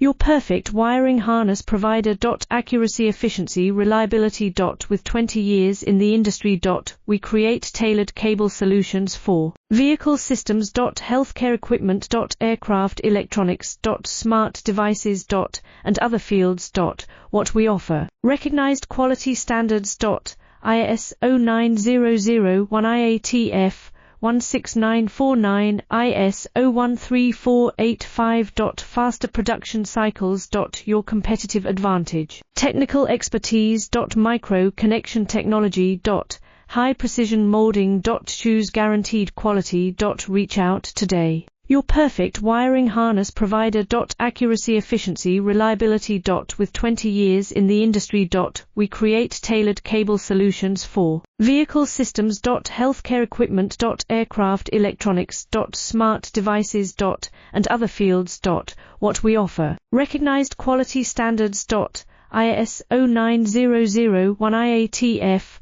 Your perfect wiring harness provider. Accuracy, efficiency, reliability. With 20 years in the industry. We create tailored cable solutions for vehicle systems. Healthcare equipment. Aircraft electronics. Smart devices. And other fields. What we offer. Recognized quality standards. ISO 9001 IATF 16949 ISO 13485. Faster production cycles. Your competitive advantage. Technical expertise. Micro connection technology. High precision molding. Choose guaranteed quality. Reach out today. Your perfect wiring harness provider. Accuracy, efficiency, reliability. With 20 years in the industry. We create tailored cable solutions for vehicle systems. Healthcare equipment. Aircraft electronics. Smart devices. And other fields. What we offer. Recognized quality standards. ISO 9001 IATF